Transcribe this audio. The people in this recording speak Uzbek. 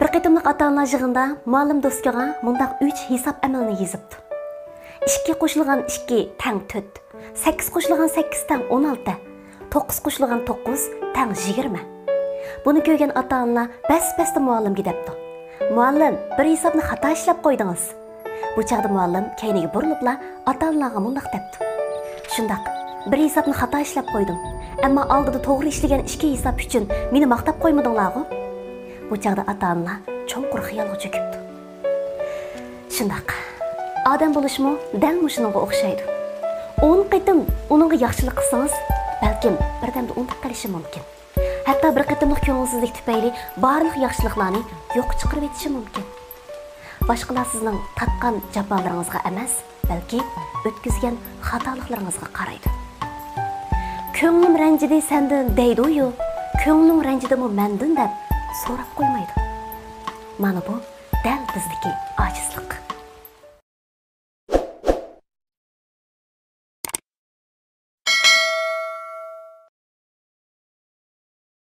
Bir qitimliq ata-onalar yig'inida muallim do'stga mundaq 3 hisob amalini yezibdi. 2 qo'shilgan 2 tang 4, 8 qo'shilgan 8 tang 16, 9 qo'shilgan 9 tang 20. Buni ko'rgan ata-onalar bas-basda muallimga debdi. Muallim, bir hisobni xato ishlab qo'ydingiz. Bu chaqda muallim keyniga burilibla ata-onalarga mundaq debdi. Shundaq, bir hisobni xato ishlab qo'ydim. Ammo oldida to'g'ri ishlagan 2 hisob uchun meni maqtab qo'ymadinglar-ku. Bu chaqda ata-onalar cho'nqur xiyolga cho'kibdi. Shundaq, odam bo'lishmi dal mushunga o'xshaydi. 10 qitim uningga yaxshilik qilsangiz, balkim birdamda unutib qolishi mumkin. Hatto bir qitimlik ko'ngilsizlik tufayli barliq yaxshiliklarni yo'q chiqarib etishi mumkin. Boshqalar sizning tatgan jafolaringizga emas, balki o'tkazgan xatoliklaringizga qaraydi. Ko'nglim ranjidi sendan deydi-yu, ko'nglim ranjidimi mendan deb so'rab qo'ymaydi. Mana bu dal bizdagi ojizlik.